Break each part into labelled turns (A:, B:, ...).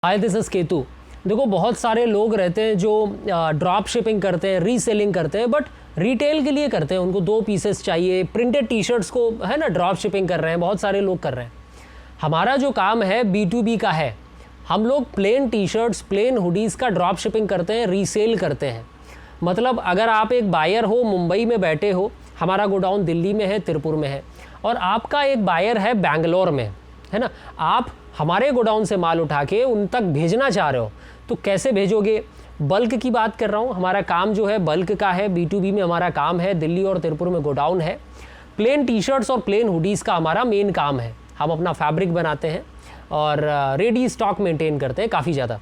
A: Hi this is Ketu. देखो बहुत सारे लोग रहते हैं जो ड्रॉप शिपिंग करते हैं, रीसेलिंग करते हैं, बट रिटेल के लिए करते हैं। उनको 2 पीसेस चाहिए, प्रिंटेड टी शर्ट्स को है ना ड्रॉप शिपिंग कर रहे हैं, बहुत सारे लोग कर रहे हैं। हमारा जो काम है B2B का है। हम लोग plain T shirts, plain hoodies का ड्रॉप शिपिंग करते हैं, रीसेल करते हैं। मतलब अगर आप एक बायर हो, मुंबई में बैठे हो, हमारा गोडाउन दिल्ली में है, तिरुपुर में है, और आपका एक बायर है बैंगलोर में, है ना, आप हमारे गोडाउन से माल उठा के उन तक भेजना चाह रहे हो, तो कैसे भेजोगे? बल्क की बात कर रहा हूँ। हमारा काम जो है बल्क का है, B2B में हमारा काम है। दिल्ली और तिरुपुर में गोडाउन है। प्लेन टी शर्ट्स और प्लेन हुडीज़ का हमारा मेन काम है। हम अपना फैब्रिक बनाते हैं और रेडी स्टॉक मेंटेन करते हैं काफ़ी ज़्यादा।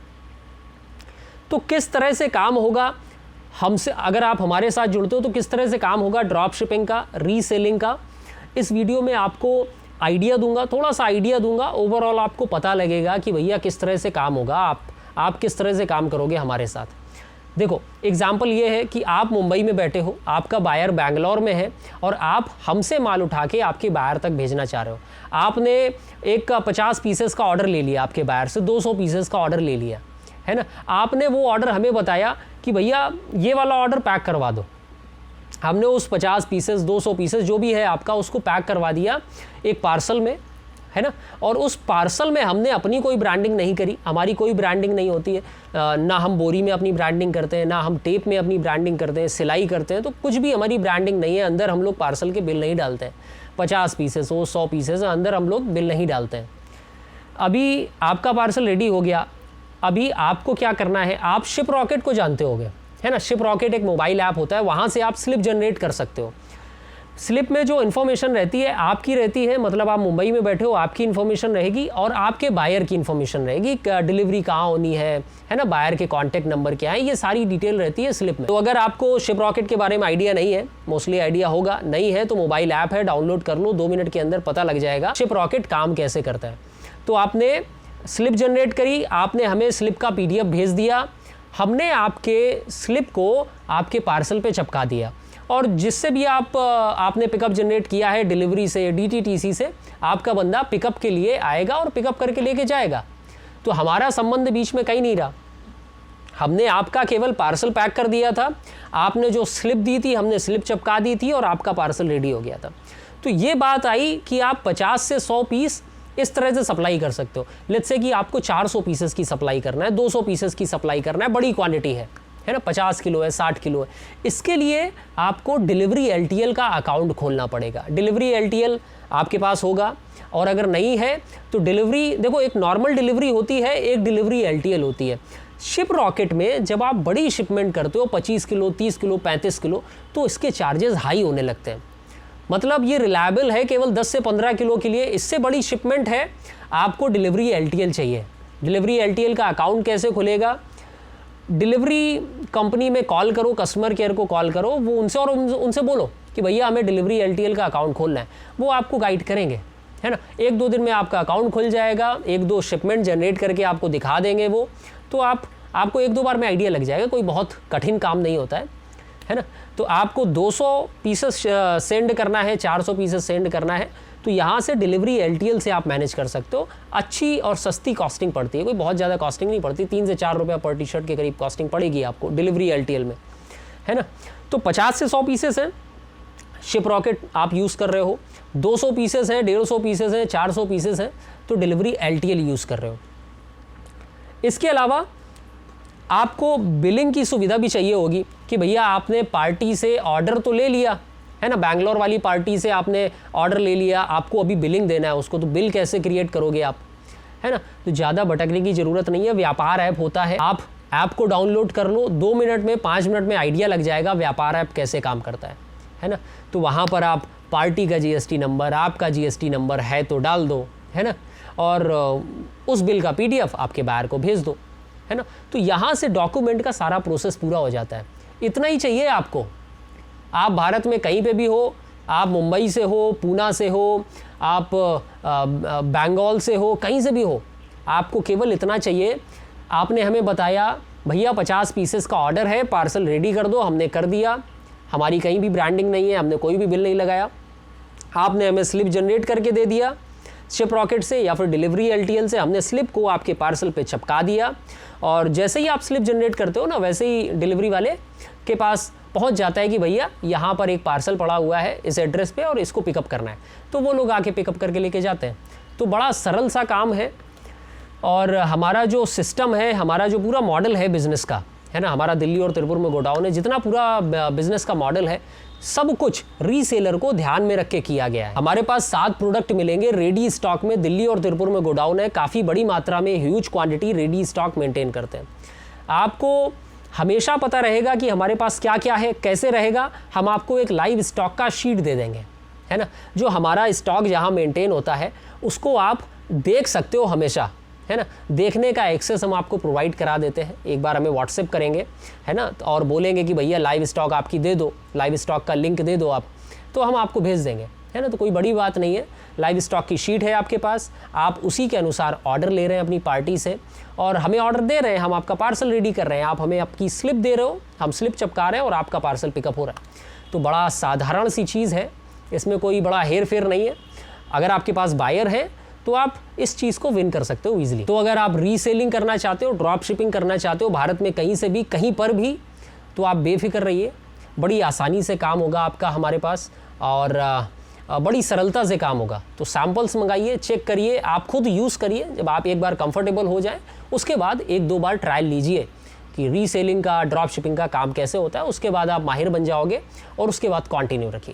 A: तो किस तरह से काम होगा हमसे, अगर आप हमारे साथ जुड़ते हो तो किस तरह से काम होगा ड्रॉप शिपिंग का, रीसेलिंग का, इस वीडियो में आपको आइडिया दूंगा, थोड़ा सा आइडिया दूंगा। ओवरऑल आपको पता लगेगा कि भैया किस तरह से काम होगा, आप किस तरह से काम करोगे हमारे साथ। देखो एग्जाम्पल ये है कि आप मुंबई में बैठे हो, आपका बायर बैंगलोर में है और आप हमसे माल उठा के आपके बायर तक भेजना चाह रहे हो। आपने एक 50 पीसेस का ऑर्डर ले लिया, आपके बायर से 200 पीसेस का ऑर्डर ले लिया, है ना। आपने वो ऑर्डर हमें बताया कि भैया ये वाला ऑर्डर पैक करवा दो। हमने उस 50 पीसेस, 200 पीसेस जो भी है आपका, उसको पैक करवा दिया एक पार्सल में, है ना। और उस पार्सल में हमने अपनी कोई ब्रांडिंग नहीं करी, हमारी कोई ब्रांडिंग नहीं होती है। ना हम बोरी में अपनी ब्रांडिंग करते हैं, ना हम टेप में अपनी ब्रांडिंग करते हैं, सिलाई करते हैं, तो कुछ भी हमारी ब्रांडिंग नहीं है। अंदर हम लोग पार्सल के बिल नहीं डालते हैं। 50 पीसेस हो, 100 पीसेस, अंदर हम लोग बिल नहीं डालते हैं। अभी आपका पार्सल रेडी हो गया। अभी आपको क्या करना है, आप शिप रॉकेट को जानते होगे, है ना। शिप रॉकेट एक मोबाइल ऐप होता है, वहाँ से आप स्लिप जनरेट कर सकते हो। स्लिप में जो इन्फॉर्मेशन रहती है आपकी रहती है, मतलब आप मुंबई में बैठे हो, आपकी इन्फॉर्मेशन रहेगी और आपके बायर की इन्फॉर्मेशन रहेगी। डिलीवरी कहाँ होनी है ना, बायर के कॉन्टैक्ट नंबर क्या है, ये सारी डिटेल रहती है स्लिप में। तो अगर आपको शिप रॉकेट के बारे में आइडिया नहीं है, मोस्टली आइडिया होगा, नहीं है तो मोबाइल ऐप है, डाउनलोड कर लो, 2 मिनट के अंदर पता लग जाएगा शिप रॉकेट काम कैसे करता है। तो आपने स्लिप जनरेट करी, आपने हमें स्लिप का PDF भेज दिया, हमने आपके स्लिप को आपके पार्सल पे चिपका दिया, और जिससे भी आपने पिकअप जनरेट किया है, डिलीवरी से, DTTC से, आपका बंदा पिकअप के लिए आएगा और पिकअप करके लेके जाएगा। तो हमारा संबंध बीच में कहीं नहीं रहा। हमने आपका केवल पार्सल पैक कर दिया था, आपने जो स्लिप दी थी हमने स्लिप चिपका दी थी और आपका पार्सल रेडी हो गया था। तो ये बात आई कि आप 50 से 100 पीस इस तरह से सप्लाई कर सकते हो। लेट्स से कि आपको 400 पीसेस की सप्लाई करना है, 200 पीसेस की सप्लाई करना है, बड़ी क्वांटिटी है ना, 50 किलो है, 60 किलो है। इसके लिए आपको डिलीवरी LTL का अकाउंट खोलना पड़ेगा। डिलीवरी LTL आपके पास होगा, और अगर नहीं है तो डिलीवरी, देखो एक नॉर्मल डिलीवरी होती है, एक डिलीवरी LTL होती है। शिप रॉकेट में जब आप बड़ी शिपमेंट करते हो 25 किलो, 30 किलो, 35 किलो, तो इसके चार्जेस हाई होने लगते हैं। मतलब ये रिलायबल है केवल 10 से 15 किलो के लिए। इससे बड़ी शिपमेंट है, आपको डिलीवरी LTL चाहिए। डिलीवरी LTL का अकाउंट कैसे खुलेगा? डिलीवरी कंपनी में कॉल करो, कस्टमर केयर को कॉल करो, वो उनसे बोलो कि भैया हमें डिलीवरी LTL का अकाउंट खोलना है। वो आपको गाइड करेंगे, है ना। 1-2 दिन में आपका अकाउंट खुल जाएगा, 1-2 शिपमेंट जनरेट करके आपको दिखा देंगे वो। तो आपको 1-2 बार में आइडिया लग जाएगा, कोई बहुत कठिन काम नहीं होता है ना। तो आपको 200 पीसेस सेंड करना है, 400 पीसेस सेंड करना है, तो यहाँ से डिलीवरी LTL से आप मैनेज कर सकते हो। अच्छी और सस्ती कॉस्टिंग पड़ती है, कोई बहुत ज़्यादा कॉस्टिंग नहीं पड़ती, 3 से 4 रुपये पर टी शर्ट के करीब कॉस्टिंग पड़ेगी आपको डिलीवरी LTL में, है ना। तो 50 से 100 पीसेस हैं, शिप रॉकेट आप यूज़ कर रहे हो, 200 पीसेस हैं, 150 पीसेस हैं, 400 पीसेस हैं, तो डिलीवरी LTL यूज़ कर रहे हो। इसके अलावा आपको बिलिंग की सुविधा भी चाहिए होगी कि भैया आपने पार्टी से ऑर्डर तो ले लिया, है ना, बैंगलोर वाली पार्टी से आपने ऑर्डर ले लिया, आपको अभी बिलिंग देना है उसको, तो बिल कैसे क्रिएट करोगे आप, है ना। तो ज़्यादा भटकने की ज़रूरत नहीं है, व्यापार ऐप होता है, आप ऐप को डाउनलोड कर लो, 2 मिनट में, 5 मिनट में आइडिया लग जाएगा व्यापार ऐप कैसे काम करता है ना। तो वहाँ पर आप पार्टी का GST नंबर, आपका GST नंबर है तो डाल दो, है ना, और उस बिल का PDF आपके बायर को भेज दो, है ना। तो यहाँ से डॉक्यूमेंट का सारा प्रोसेस पूरा हो जाता है। इतना ही चाहिए आपको। आप भारत में कहीं पे भी हो, आप मुंबई से हो, पूना से हो, आप बंगाल से हो, कहीं से भी हो, आपको केवल इतना चाहिए। आपने हमें बताया भैया 50 पीसेस का ऑर्डर है, पार्सल रेडी कर दो, हमने कर दिया, हमारी कहीं भी ब्रांडिंग नहीं है, हमने कोई भी बिल नहीं लगाया, आपने हमें स्लिप जनरेट करके दे दिया, शिप रॉकेट से या फिर डिलीवरी एलटीएल से हमने स्लिप को आपके पार्सल पे चिपका दिया, और जैसे ही आप स्लिप जनरेट करते हो ना, वैसे ही डिलीवरी वाले के पास पहुंच जाता है कि भैया यहाँ पर एक पार्सल पड़ा हुआ है इस एड्रेस पे और इसको पिकअप करना है, तो वो लोग आके पिकअप करके लेके जाते हैं। तो बड़ा सरल सा काम है, और हमारा जो सिस्टम है, हमारा जो पूरा मॉडल है बिज़नेस का, है ना, हमारा दिल्ली और तिरुपुर में गोडाउन है, जितना पूरा बिज़नेस का मॉडल है, सब कुछ रीसेलर को ध्यान में रख के किया गया है। हमारे पास 7 प्रोडक्ट मिलेंगे रेडी स्टॉक में, दिल्ली और तिरुपुर में गोडाउन है, काफ़ी बड़ी मात्रा में huge quantity ready stock maintain करते हैं। आपको हमेशा पता रहेगा कि हमारे पास क्या क्या है, कैसे रहेगा। हम आपको एक लाइव स्टॉक का शीट दे देंगे, है ना, जो हमारा स्टॉक जहाँ मेंटेन होता है उसको आप देख सकते हो हमेशा, है ना। देखने का एक्सेस हम आपको प्रोवाइड करा देते हैं। एक बार हमें व्हाट्सएप करेंगे, है ना, और बोलेंगे कि भैया लाइव स्टॉक आपकी दे दो, लाइव स्टॉक का लिंक दे दो आप, तो हम आपको भेज देंगे, है ना। तो कोई बड़ी बात नहीं है, लाइव स्टॉक की शीट है आपके पास, आप उसी के अनुसार ऑर्डर ले रहे हैं अपनी पार्टी से, और हमें ऑर्डर दे रहे हैं, हम आपका पार्सल रेडी कर रहे हैं, आप हमें आपकी स्लिप दे रहे हो, हम स्लिप चिपका रहे हैं और आपका पार्सल पिकअप हो रहा है। तो बड़ा साधारण सी चीज़ है, इसमें कोई बड़ा हेर फेर नहीं है। अगर आपके पास बायर है तो आप इस चीज़ को विन कर सकते हो ईजिली। तो अगर आप रीसेलिंग करना चाहते हो, ड्रॉप शिपिंग करना चाहते हो भारत में कहीं से भी, कहीं पर भी, तो आप बेफिक्र रहिए, बड़ी आसानी से काम होगा आपका हमारे पास, और बड़ी सरलता से काम होगा। तो सैम्पल्स मंगाइए, चेक करिए, आप खुद यूज़ करिए। जब आप एक बार कंफर्टेबल हो जाएं, उसके बाद 1-2 बार ट्रायल लीजिए कि रीसेलिंग का, ड्रॉप शिपिंग का काम कैसे होता है। उसके बाद आप माहिर बन जाओगे और उसके बाद कंटिन्यू रखिए।